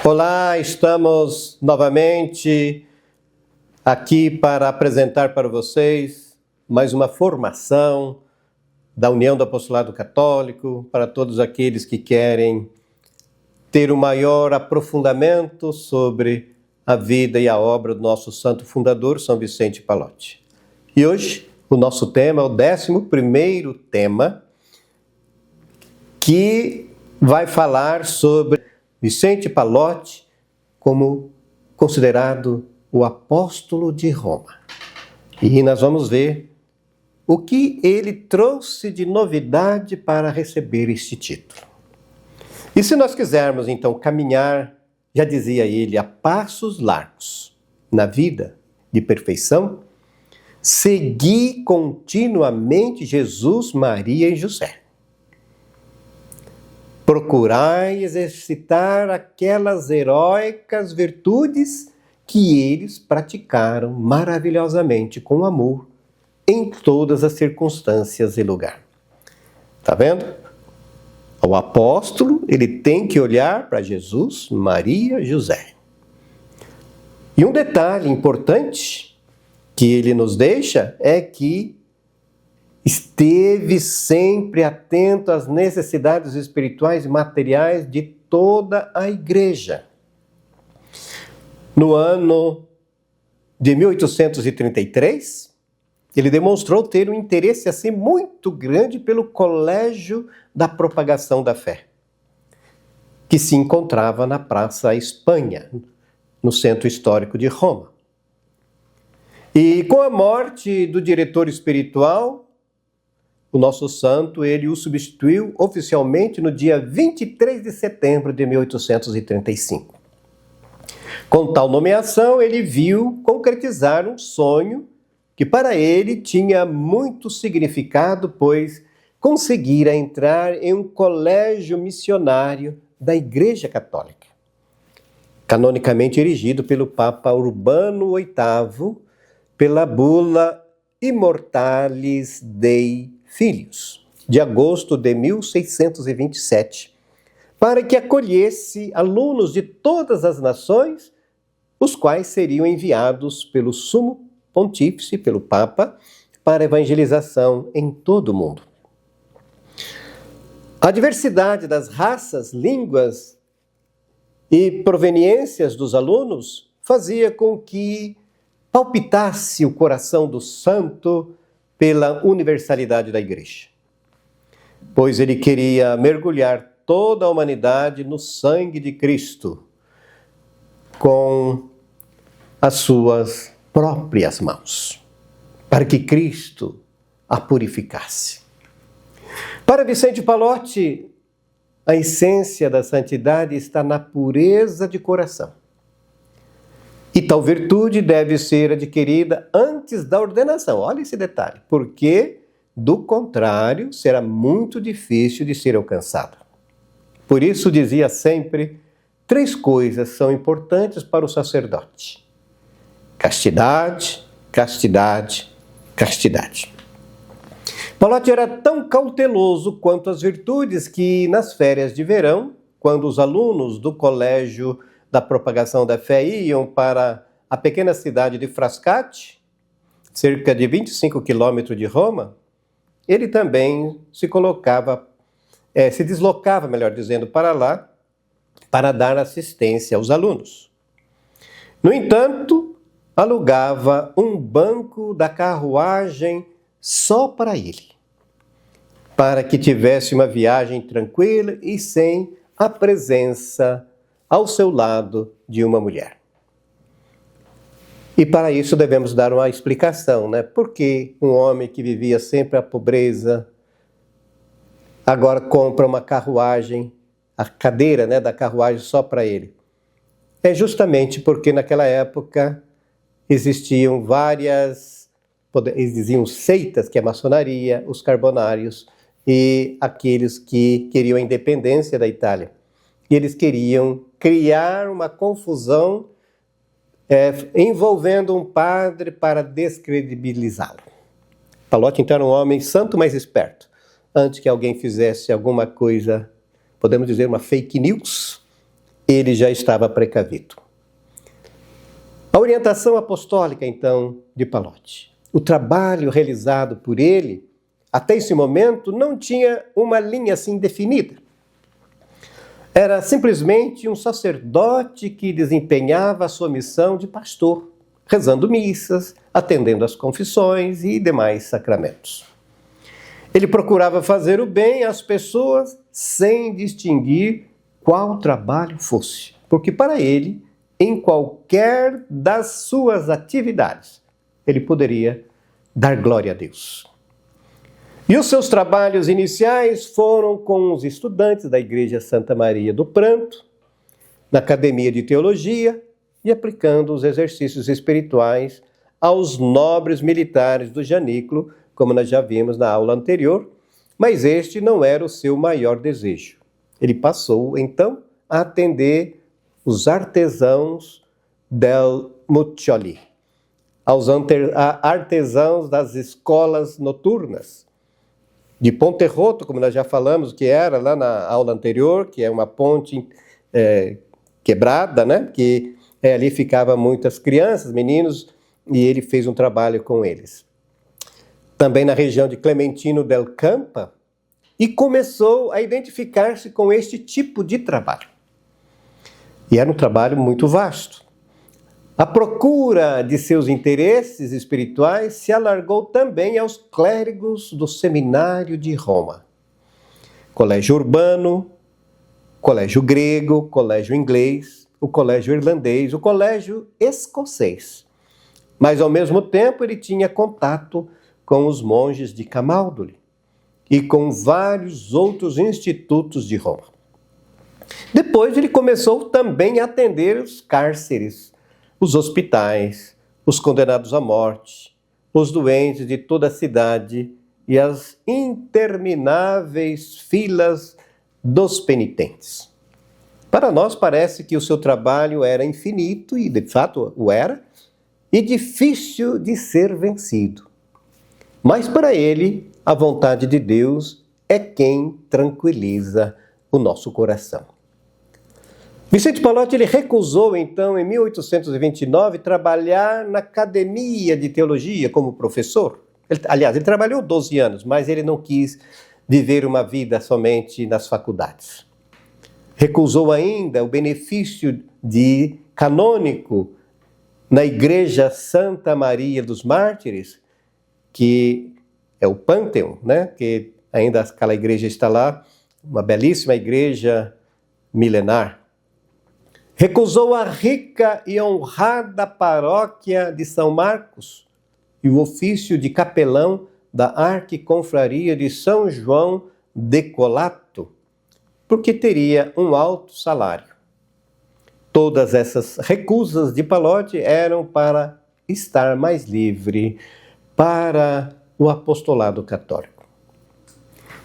Olá, estamos novamente aqui para apresentar para vocês mais uma formação da União do Apostolado Católico para todos aqueles que querem ter um maior aprofundamento sobre a vida e a obra do nosso santo fundador, São Vicente Pallotti. E hoje o nosso tema é o 11º tema, que vai falar sobre Vicente Pallotti como considerado o apóstolo de Roma. E nós vamos ver o que ele trouxe de novidade para receber este título. E se nós quisermos então caminhar, já dizia ele, a passos largos na vida de perfeição, segui continuamente Jesus, Maria e José. Procurai exercitar aquelas heróicas virtudes que eles praticaram maravilhosamente com amor em todas as circunstâncias e lugar. Tá vendo? O apóstolo, ele tem que olhar para Jesus, Maria e José. E um detalhe importante que ele nos deixa é que esteve sempre atento às necessidades espirituais e materiais de toda a igreja. No ano de 1833, ele demonstrou ter um interesse assim muito grande pelo Colégio da Propagação da Fé, que se encontrava na Praça Espanha, no centro histórico de Roma. E com a morte do diretor espiritual, o nosso santo, ele o substituiu oficialmente no dia 23 de setembro de 1835. Com tal nomeação, ele viu concretizar um sonho que para ele tinha muito significado, pois conseguira entrar em um colégio missionário da Igreja Católica, canonicamente erigido pelo Papa Urbano VIII, pela bula Immortalis Dei Filhos, de agosto de 1627, para que acolhesse alunos de todas as nações, os quais seriam enviados pelo Sumo Pontífice, pelo Papa, para evangelização em todo o mundo. A diversidade das raças, línguas e proveniências dos alunos fazia com que palpitasse o coração do santo pela universalidade da igreja, pois ele queria mergulhar toda a humanidade no sangue de Cristo com as suas próprias mãos, para que Cristo a purificasse. Para Vicente Pallotti, a essência da santidade está na pureza de coração. E tal virtude deve ser adquirida antes da ordenação. Olha esse detalhe, porque, do contrário, será muito difícil de ser alcançado. Por isso dizia sempre, 3 coisas são importantes para o sacerdote: castidade, castidade, castidade. Pallotti era tão cauteloso quanto as virtudes que, nas férias de verão, quando os alunos do Colégio da Propagação da Fé iam para a pequena cidade de Frascati, cerca de 25 quilômetros de Roma, ele também se deslocava, melhor dizendo, para lá, para dar assistência aos alunos. No entanto, alugava um banco da carruagem só para ele, para que tivesse uma viagem tranquila e sem a presença ao seu lado de uma mulher. E para isso devemos dar uma explicação, né? Por que um homem que vivia sempre a pobreza agora compra uma carruagem, a cadeira, né, da carruagem só para ele? É justamente porque naquela época existiam seitas, que é a maçonaria, os carbonários e aqueles que queriam a independência da Itália. E eles queriam criar uma confusão envolvendo um padre para descredibilizá-lo. Pallotti, então, era um homem santo, mas esperto. Antes que alguém fizesse alguma coisa, podemos dizer, uma fake news, ele já estava precavido. A orientação apostólica, então, de Pallotti. O trabalho realizado por ele, até esse momento, não tinha uma linha assim definida. Era simplesmente um sacerdote que desempenhava a sua missão de pastor, rezando missas, atendendo às confissões e demais sacramentos. Ele procurava fazer o bem às pessoas sem distinguir qual trabalho fosse, porque para ele, em qualquer das suas atividades, ele poderia dar glória a Deus. E os seus trabalhos iniciais foram com os estudantes da Igreja Santa Maria do Pranto, na Academia de Teologia e aplicando os exercícios espirituais aos nobres militares do Janículo, como nós já vimos na aula anterior, mas este não era o seu maior desejo. Ele passou, então, a atender os artesãos del Muccioli, aos artesãos das escolas noturnas, de Ponte-Roto, como nós já falamos, que era lá na aula anterior, que é uma ponte quebrada, né? Que ali ficavam muitas crianças, meninos, e ele fez um trabalho com eles. Também na região de Clementino del Campa, e começou a identificar-se com este tipo de trabalho. E era um trabalho muito vasto. A procura de seus interesses espirituais se alargou também aos clérigos do seminário de Roma. Colégio urbano, colégio grego, colégio inglês, o colégio irlandês, o colégio escocês. Mas, ao mesmo tempo, ele tinha contato com os monges de Camaldoli e com vários outros institutos de Roma. Depois, ele começou também a atender os cárceres, os hospitais, os condenados à morte, os doentes de toda a cidade e as intermináveis filas dos penitentes. Para nós parece que o seu trabalho era infinito, e de fato o era, e difícil de ser vencido. Mas para ele, a vontade de Deus é quem tranquiliza o nosso coração. Vicente Pallotti ele recusou, então, em 1829, trabalhar na Academia de Teologia como professor. Ele trabalhou 12 anos, mas ele não quis viver uma vida somente nas faculdades. Recusou ainda o benefício de canônico na Igreja Santa Maria dos Mártires, que é o Pânteon, né? Que ainda aquela igreja está lá, uma belíssima igreja milenar. Recusou a rica e honrada paróquia de São Marcos e o ofício de capelão da Arquiconfraria de São João de Colato, porque teria um alto salário. Todas essas recusas de Pallotti eram para estar mais livre para o apostolado católico.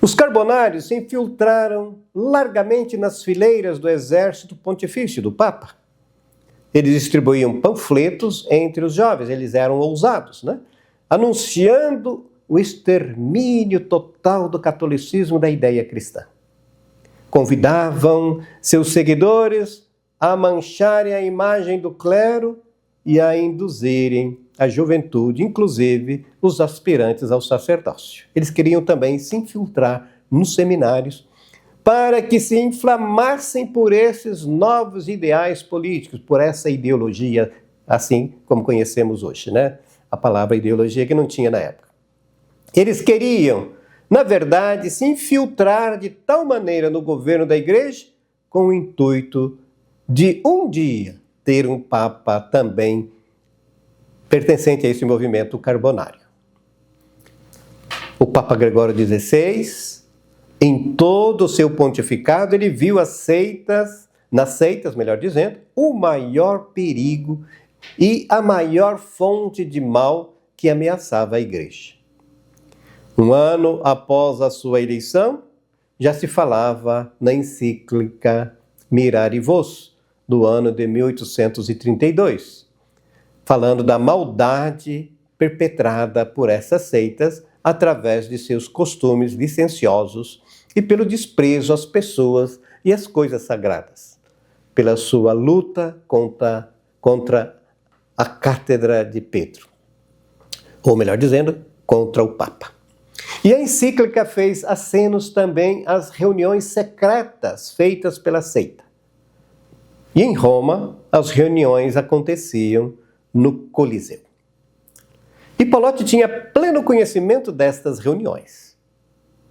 Os carbonários se infiltraram largamente nas fileiras do exército pontifício do Papa. Eles distribuíam panfletos entre os jovens, eles eram ousados, né? Anunciando o extermínio total do catolicismo da ideia cristã. Convidavam seus seguidores a mancharem a imagem do clero e a induzirem a juventude, inclusive os aspirantes ao sacerdócio. Eles queriam também se infiltrar nos seminários para que se inflamassem por esses novos ideais políticos, por essa ideologia, assim como conhecemos hoje, né? A palavra ideologia que não tinha na época. Eles queriam, na verdade, se infiltrar de tal maneira no governo da igreja com o intuito de um dia ter um papa também pertencente a esse movimento carbonário. O Papa Gregório XVI, em todo o seu pontificado, ele viu nas seitas, melhor dizendo, o maior perigo e a maior fonte de mal que ameaçava a igreja. Um ano após a sua eleição, já se falava na encíclica Mirari Vos, do ano de 1832, falando da maldade perpetrada por essas seitas através de seus costumes licenciosos e pelo desprezo às pessoas e às coisas sagradas. pela sua luta contra a cátedra de Pedro, ou melhor dizendo, contra o Papa. E a encíclica fez acenos também às reuniões secretas feitas pela seita. E em Roma, as reuniões aconteciam no Coliseu. E Palotti tinha pleno conhecimento destas reuniões,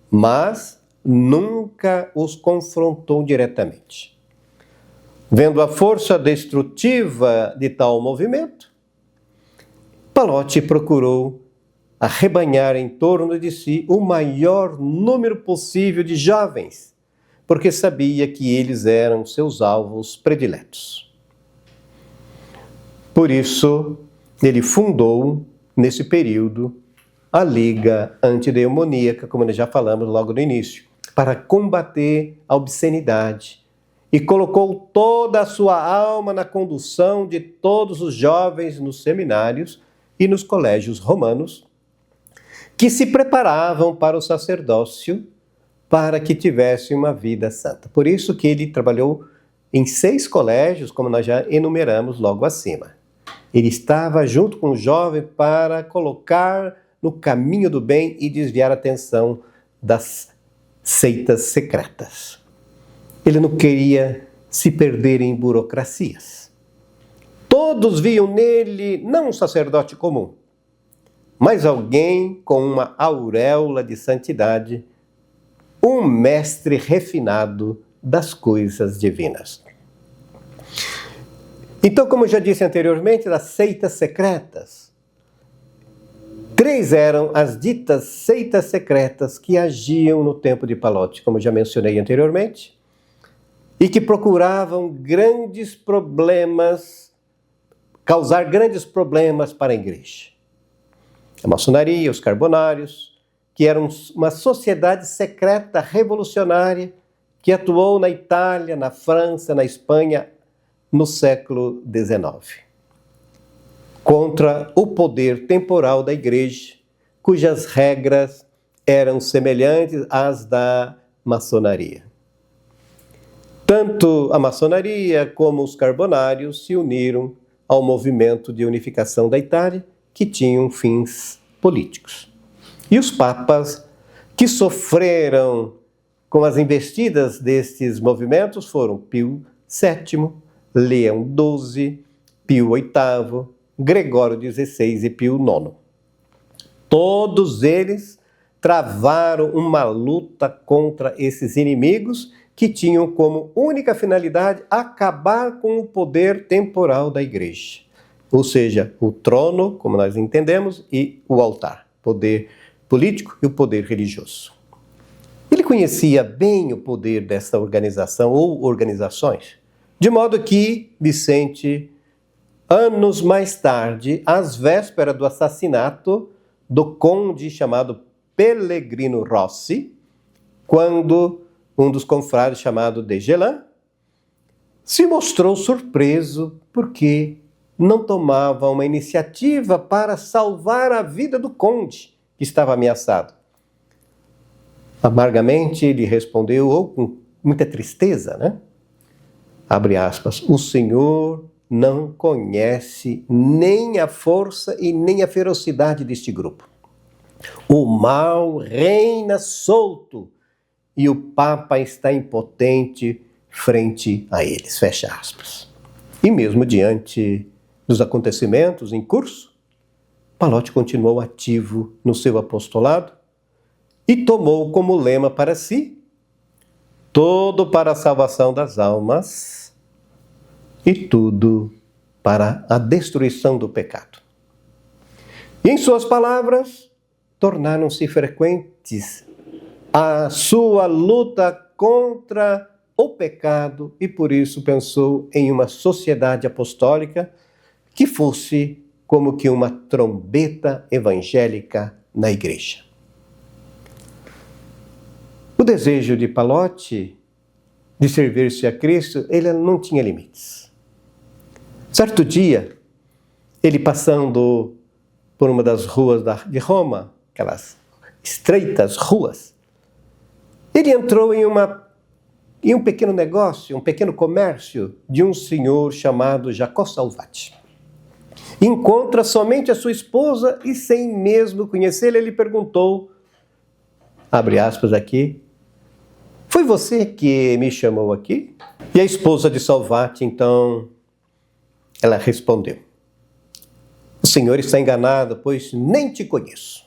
mas nunca os confrontou diretamente. Vendo a força destrutiva de tal movimento, Palotti procurou arrebanhar em torno de si o maior número possível de jovens, porque sabia que eles eram seus alvos prediletos. Por isso, ele fundou, nesse período, a Liga Antidemoníaca, como nós já falamos logo no início, para combater a obscenidade, e colocou toda a sua alma na condução de todos os jovens nos seminários e nos colégios romanos, que se preparavam para o sacerdócio, para que tivessem uma vida santa. Por isso que ele trabalhou em 6 colégios, como nós já enumeramos logo acima. Ele estava junto com o jovem para colocar no caminho do bem e desviar a atenção das seitas secretas. Ele não queria se perder em burocracias. Todos viam nele não um sacerdote comum, mas alguém com uma auréola de santidade, um mestre refinado das coisas divinas. Então, como eu já disse anteriormente, das seitas secretas, 3 eram as ditas seitas secretas que agiam no tempo de Palotti, como já mencionei anteriormente, e que procuravam causar grandes problemas para a igreja. A maçonaria, os carbonários, que eram uma sociedade secreta revolucionária que atuou na Itália, na França, na Espanha, no século XIX, contra o poder temporal da igreja, cujas regras eram semelhantes às da maçonaria. Tanto a maçonaria como os carbonários se uniram ao movimento de unificação da Itália, que tinham fins políticos. E os papas que sofreram com as investidas destes movimentos foram Pio VII, Leão XII, Pio VIII, Gregório XVI e Pio IX. Todos eles travaram uma luta contra esses inimigos que tinham como única finalidade acabar com o poder temporal da igreja. Ou seja, o trono, como nós entendemos, e o altar, poder político e o poder religioso. Ele conhecia bem o poder dessa organização ou organizações, de modo que Vicente, anos mais tarde, às vésperas do assassinato do conde chamado Pellegrino Rossi, quando um dos confrades chamado de Gelan se mostrou surpreso porque não tomava uma iniciativa para salvar a vida do conde, que estava ameaçado. Amargamente ele respondeu, ou com muita tristeza, né? Abre aspas, o Senhor não conhece nem a força e nem a ferocidade deste grupo. O mal reina solto e o Papa está impotente frente a eles. Fecha aspas. E mesmo diante dos acontecimentos em curso, Palotti continuou ativo no seu apostolado e tomou como lema para si: todo para a salvação das almas e tudo para a destruição do pecado. E em suas palavras, tornaram-se frequentes a sua luta contra o pecado e por isso pensou em uma sociedade apostólica que fosse como que uma trombeta evangélica na igreja. O desejo de Palotti de servir-se a Cristo, ele não tinha limites. Certo dia, ele passando por uma das ruas de Roma, aquelas estreitas ruas, ele entrou em uma em um pequeno negócio, um pequeno comércio de um senhor chamado Jacó Salvati. Encontra somente a sua esposa e, sem mesmo conhecê-la, ele perguntou, abre aspas aqui, foi você que me chamou aqui? E a esposa de Salvati, então, ela respondeu, o senhor está enganado, pois nem te conheço.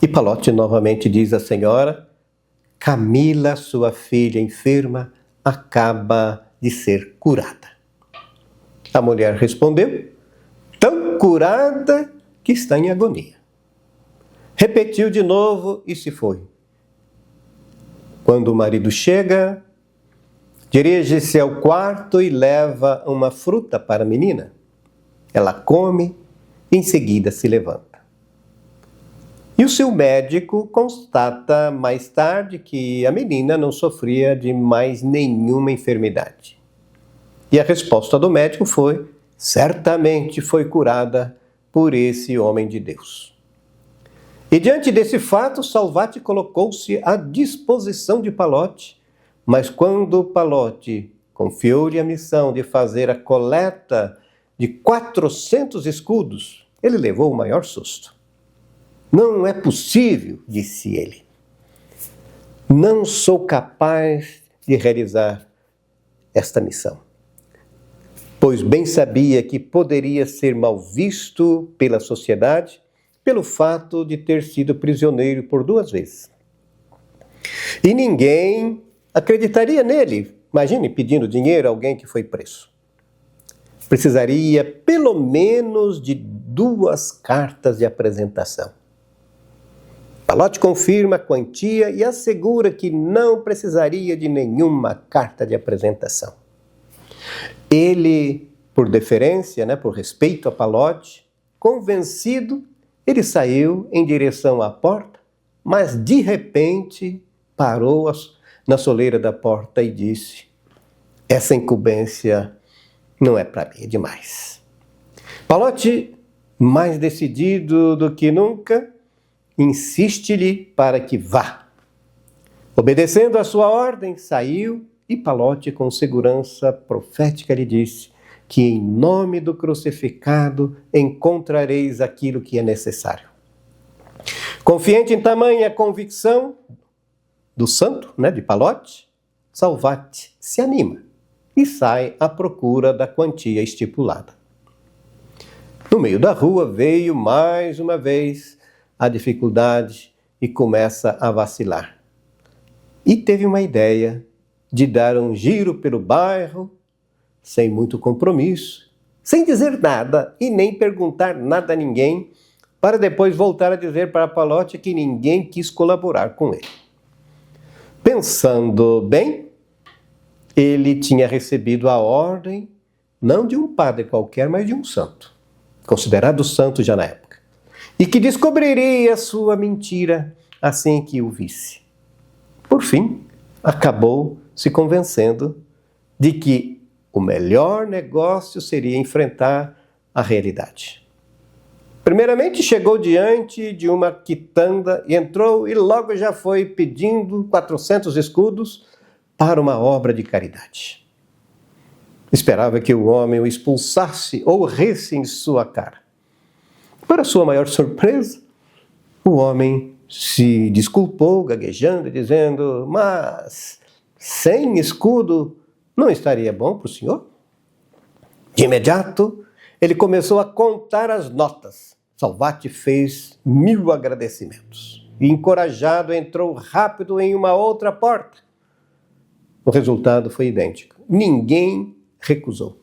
E Palote novamente diz à senhora, Camila, sua filha enferma, acaba de ser curada. A mulher respondeu, tão curada que está em agonia. Repetiu de novo e se foi. Quando o marido chega, dirige-se ao quarto e leva uma fruta para a menina. Ela come e em seguida se levanta. E o seu médico constata mais tarde que a menina não sofria de mais nenhuma enfermidade. E a resposta do médico foi, certamente foi curada por esse homem de Deus. E diante desse fato, Salvati colocou-se à disposição de Palote, mas quando Palote confiou-lhe a missão de fazer a coleta de 400 escudos, ele levou o maior susto. Não é possível, disse ele. Não sou capaz de realizar esta missão, pois bem sabia que poderia ser mal visto pela sociedade pelo fato de ter sido prisioneiro por 2 vezes. E ninguém acreditaria nele. Imagine pedindo dinheiro a alguém que foi preso. Precisaria pelo menos de 2 cartas de apresentação. Palote confirma a quantia e assegura que não precisaria de nenhuma carta de apresentação. Ele, por deferência, por respeito a Palote, convencido, ele saiu em direção à porta, mas de repente parou na soleira da porta e disse, essa incumbência não é para mim, é demais. Palote, mais decidido do que nunca, insiste-lhe para que vá. Obedecendo a sua ordem, saiu e Palote, com segurança profética, lhe disse que em nome do crucificado encontrareis aquilo que é necessário. Confiante em tamanha convicção do santo, de Palote, Salvati se anima e sai à procura da quantia estipulada. No meio da rua veio mais uma vez a dificuldade e começa a vacilar. E teve uma ideia de dar um giro pelo bairro, sem muito compromisso, sem dizer nada e nem perguntar nada a ninguém, para depois voltar a dizer para Palote que ninguém quis colaborar com ele. Pensando bem, ele tinha recebido a ordem, não de um padre qualquer, mas de um santo, considerado santo já na época, e que descobriria sua mentira assim que o visse. Por fim, acabou se convencendo de que o melhor negócio seria enfrentar a realidade. Primeiramente, chegou diante de uma quitanda e entrou e logo já foi pedindo 400 escudos para uma obra de caridade. Esperava que o homem o expulsasse ou risse em sua cara. Para sua maior surpresa, o homem se desculpou, gaguejando e dizendo, mas sem escudo não estaria bom para o senhor? De imediato, ele começou a contar as notas. Salvati fez 1000 agradecimentos e, encorajado, entrou rápido em uma outra porta. O resultado foi idêntico. Ninguém recusou.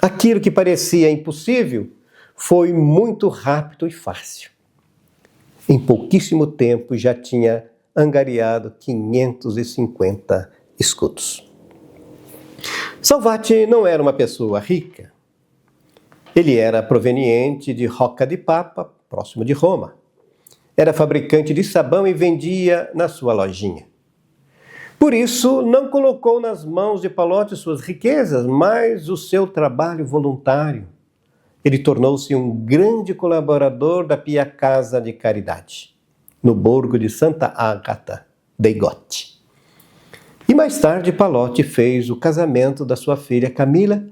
Aquilo que parecia impossível foi muito rápido e fácil. Em pouquíssimo tempo já tinha angariado 550 escudos. Salvati não era uma pessoa rica. Ele era proveniente de Rocca di Papa, próximo de Roma. Era fabricante de sabão e vendia na sua lojinha. Por isso, não colocou nas mãos de Palote suas riquezas, mas o seu trabalho voluntário. Ele tornou-se um grande colaborador da Pia Casa de Caridade, no borgo de Santa Agata dei Goti. E mais tarde, Palotti fez o casamento da sua filha Camila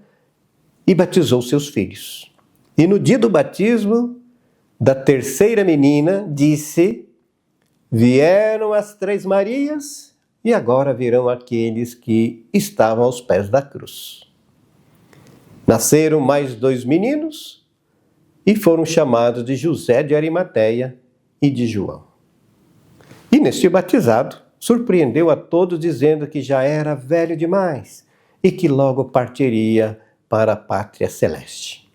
e batizou seus filhos. E no dia do batismo da terceira menina, disse: vieram as três Marias e agora virão aqueles que estavam aos pés da cruz. Nasceram mais 2 meninos e foram chamados de José de Arimateia e de João. E neste batizado, surpreendeu a todos dizendo que já era velho demais e que logo partiria para a pátria celeste.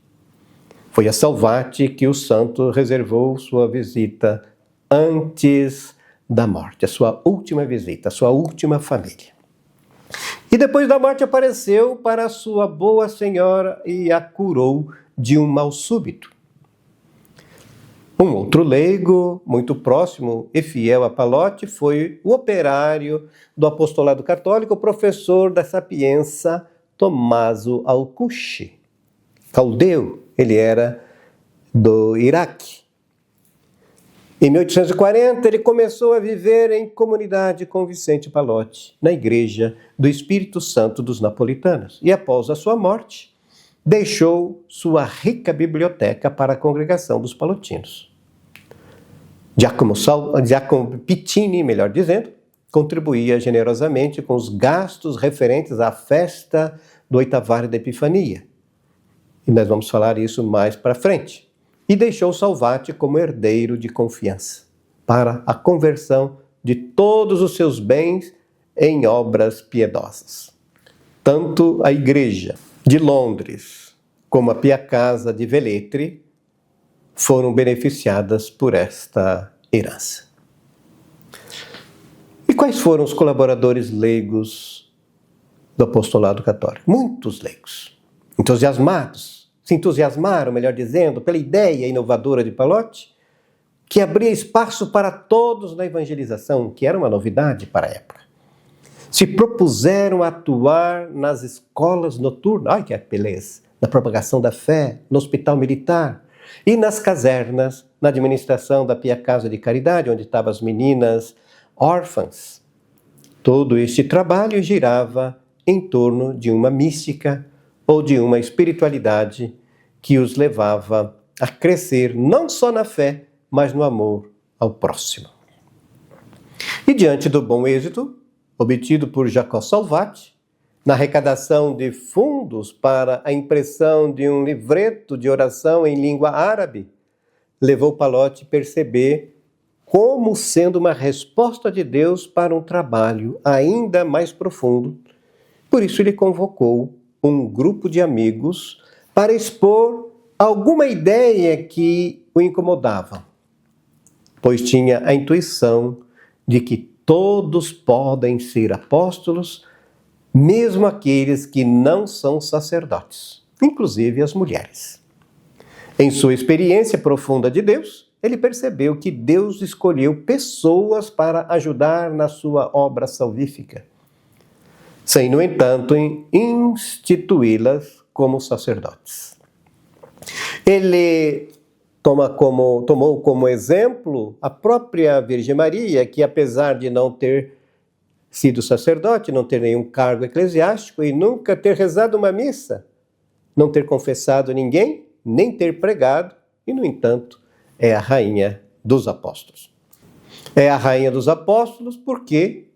Foi a Salvati que o santo reservou sua visita antes da morte, a sua última visita, a sua última família. E depois da morte apareceu para a sua boa senhora e a curou de um mal súbito. Um outro leigo, muito próximo e fiel a Palotti, foi o operário do apostolado católico, o professor da Sapienza, Tommaso Alcucci. Caldeu, ele era do Iraque. Em 1840, ele começou a viver em comunidade com Vicente Palotti, na Igreja do Espírito Santo dos Napolitanos. E após a sua morte, deixou sua rica biblioteca para a congregação dos palotinos. Giacomo Pittini, melhor dizendo, contribuía generosamente com os gastos referentes à festa do oitavário da Epifania. E nós vamos falar isso mais para frente. E deixou Salvati como herdeiro de confiança para a conversão de todos os seus bens em obras piedosas. Tanto a Igreja de Londres como a Pia Casa de Velletri foram beneficiadas por esta herança. E quais foram os colaboradores leigos do apostolado católico? Muitos leigos, entusiasmados, se entusiasmaram, melhor dizendo, pela ideia inovadora de Palotti, que abria espaço para todos na evangelização, que era uma novidade para a época. Se propuseram a atuar nas escolas noturnas, ai que beleza, na propagação da fé, no hospital militar e nas casernas, na administração da Pia Casa de Caridade, onde estavam as meninas órfãs. Todo este trabalho girava em torno de uma mística ou de uma espiritualidade que os levava a crescer não só na fé, mas no amor ao próximo. E diante do bom êxito obtido por Jacó Salvati, na arrecadação de fundos para a impressão de um livreto de oração em língua árabe, levou Palotti a perceber como sendo uma resposta de Deus para um trabalho ainda mais profundo. Por isso ele convocou um grupo de amigos para expor alguma ideia que o incomodava, pois tinha a intuição de que todos podem ser apóstolos, mesmo aqueles que não são sacerdotes, inclusive as mulheres. Em sua experiência profunda de Deus, ele percebeu que Deus escolheu pessoas para ajudar na sua obra salvífica, sem, no entanto, instituí-las como sacerdotes. Ele tomou como exemplo a própria Virgem Maria, que apesar de não ter sido sacerdote, não ter nenhum cargo eclesiástico e nunca ter rezado uma missa, não ter confessado ninguém, nem ter pregado, e, no entanto, é a rainha dos apóstolos. É a rainha dos apóstolos porque,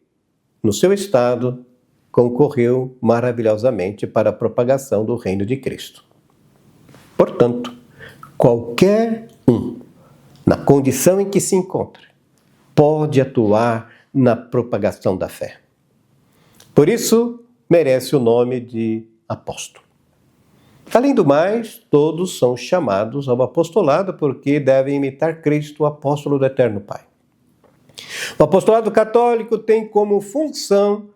no seu estado, concorreu maravilhosamente para a propagação do reino de Cristo. Portanto, qualquer um, na condição em que se encontra, pode atuar na propagação da fé. Por isso, merece o nome de apóstolo. Além do mais, todos são chamados ao apostolado porque devem imitar Cristo, o apóstolo do Eterno Pai. O apostolado católico tem como função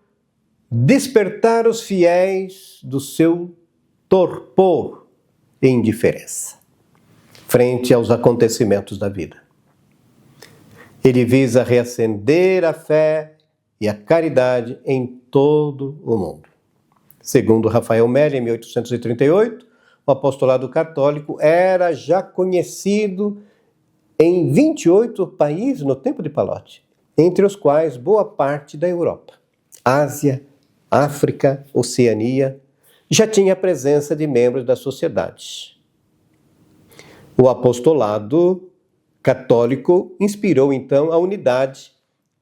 despertar os fiéis do seu torpor e indiferença frente aos acontecimentos da vida. Ele visa reacender a fé e a caridade em todo o mundo. Segundo Rafael Meli, em 1838, o apostolado católico era já conhecido em 28 países no tempo de Palotti, entre os quais boa parte da Europa. Ásia, África, Oceania, já tinha a presença de membros da sociedade. O apostolado católico inspirou então a unidade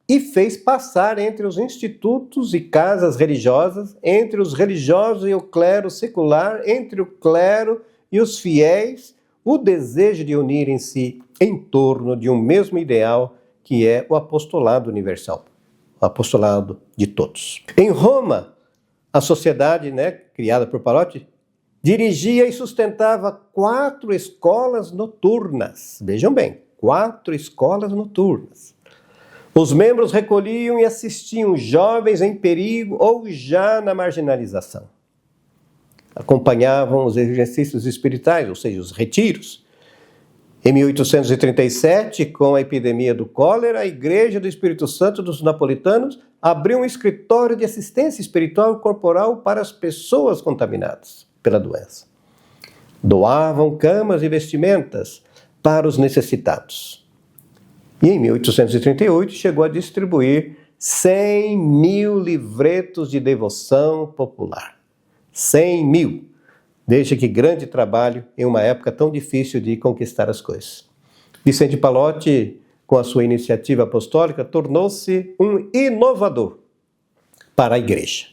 e fez passar entre os institutos e casas religiosas, entre os religiosos e o clero secular, entre o clero e os fiéis, o desejo de unirem-se em torno de um mesmo ideal, que é o apostolado universal, o apostolado de todos. Em Roma, a sociedade, criada por Palotti, dirigia e sustentava 4 escolas noturnas. Vejam bem, 4 escolas noturnas. Os membros recolhiam e assistiam jovens em perigo ou já na marginalização. Acompanhavam os exercícios espirituais, ou seja, os retiros. Em 1837, com a epidemia do cólera, a Igreja do Espírito Santo dos Napolitanos abriu um escritório de assistência espiritual e corporal para as pessoas contaminadas pela doença. Doavam camas e vestimentas para os necessitados. E em 1838 chegou a distribuir 100 mil livretos de devoção popular. 100 mil. Veja que grande trabalho em uma época tão difícil de conquistar as coisas. Vicente Palotti, com a sua iniciativa apostólica, tornou-se um inovador para a igreja.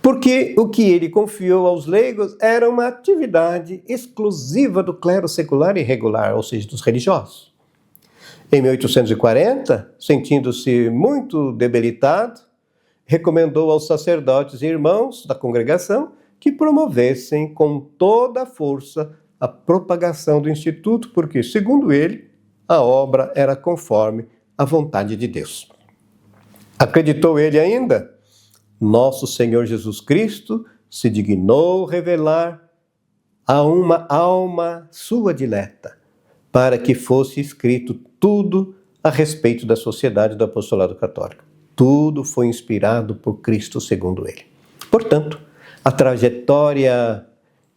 Porque o que ele confiou aos leigos era uma atividade exclusiva do clero secular e regular, ou seja, dos religiosos. Em 1840, sentindo-se muito debilitado, recomendou aos sacerdotes e irmãos da congregação que promovessem com toda a força a propagação do Instituto, porque, segundo ele, a obra era conforme a vontade de Deus. Acreditou ele ainda? Nosso Senhor Jesus Cristo se dignou revelar a uma alma sua dileta, para que fosse escrito tudo a respeito da sociedade do apostolado católico. Tudo foi inspirado por Cristo, segundo ele. Portanto, a trajetória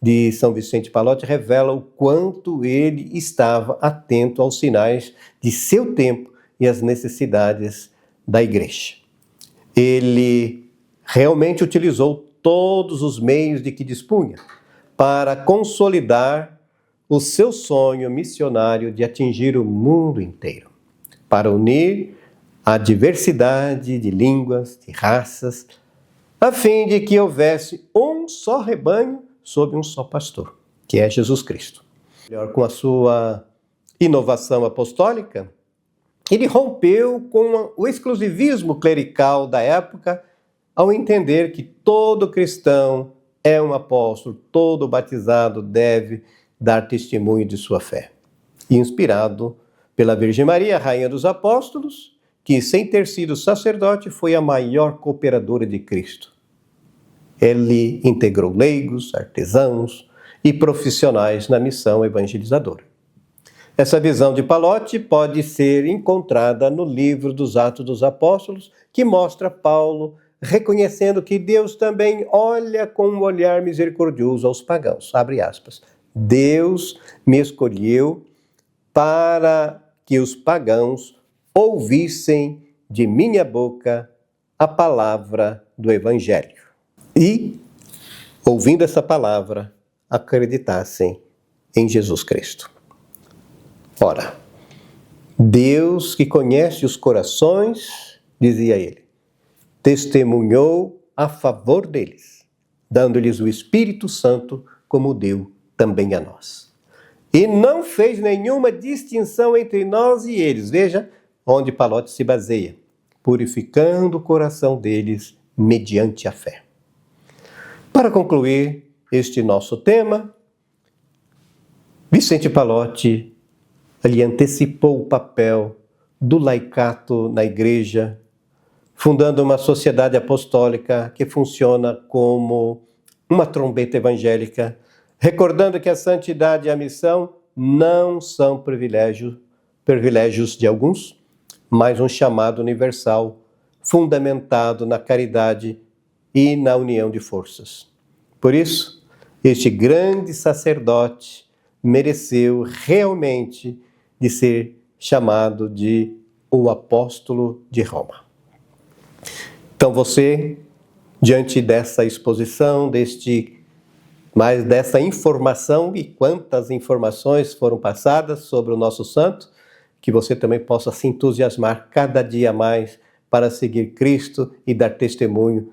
de São Vicente Palotti revela o quanto ele estava atento aos sinais de seu tempo e às necessidades da igreja. Ele realmente utilizou todos os meios de que dispunha para consolidar o seu sonho missionário de atingir o mundo inteiro, para unir a diversidade de línguas, de raças, a fim de que houvesse um só rebanho sob um só pastor, que é Jesus Cristo. Com a sua inovação apostólica, ele rompeu com o exclusivismo clerical da época ao entender que todo cristão é um apóstolo, todo batizado deve dar testemunho de sua fé. Inspirado pela Virgem Maria, Rainha dos Apóstolos, que, sem ter sido sacerdote, foi a maior cooperadora de Cristo. Ele integrou leigos, artesãos e profissionais na missão evangelizadora. Essa visão de Palotti pode ser encontrada no livro dos Atos dos Apóstolos, que mostra Paulo reconhecendo que Deus também olha com um olhar misericordioso aos pagãos. Abre aspas. Deus me escolheu para que os pagãos ouvissem de minha boca a palavra do Evangelho. E, ouvindo essa palavra, acreditassem em Jesus Cristo. Ora, Deus que conhece os corações, dizia ele, testemunhou a favor deles, dando-lhes o Espírito Santo como deu também a nós. E não fez nenhuma distinção entre nós e eles. Veja onde Palotti se baseia, purificando o coração deles mediante a fé. Para concluir este nosso tema, Vicente Palotti ali antecipou o papel do laicato na igreja, fundando uma sociedade apostólica que funciona como uma trombeta evangélica, recordando que a santidade e a missão não são privilégios de alguns, mas um chamado universal, fundamentado na caridade e na união de forças. Por isso, este grande sacerdote mereceu realmente de ser chamado de o apóstolo de Roma. Então você, diante dessa exposição, dessa informação, e quantas informações foram passadas sobre o nosso santo, que você também possa se entusiasmar cada dia mais para seguir Cristo e dar testemunho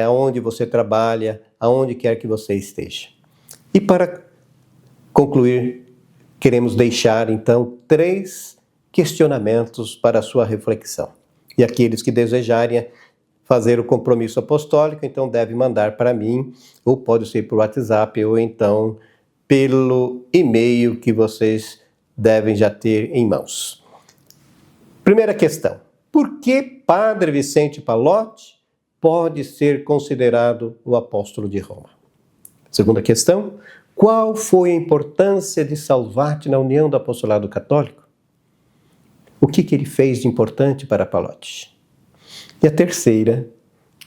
aonde você trabalha, aonde quer que você esteja. E para concluir, queremos deixar então 3 questionamentos para a sua reflexão. E aqueles que desejarem fazer o compromisso apostólico, então deve mandar para mim, ou pode ser por WhatsApp, ou então pelo e-mail que vocês devem já ter em mãos. Primeira questão: por que Padre Vicente Pallotti pode ser considerado o apóstolo de Roma? Segunda questão: qual foi a importância de Salvati na união do apostolado católico? O que ele fez de importante para Pallotti? E a terceira: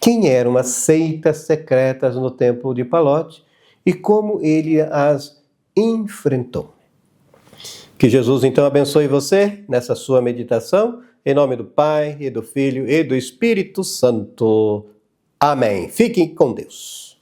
quem eram as seitas secretas no tempo de Pallotti e como ele as enfrentou? Que Jesus então abençoe você nessa sua meditação, em nome do Pai, e do Filho, e do Espírito Santo. Amém. Fiquem com Deus.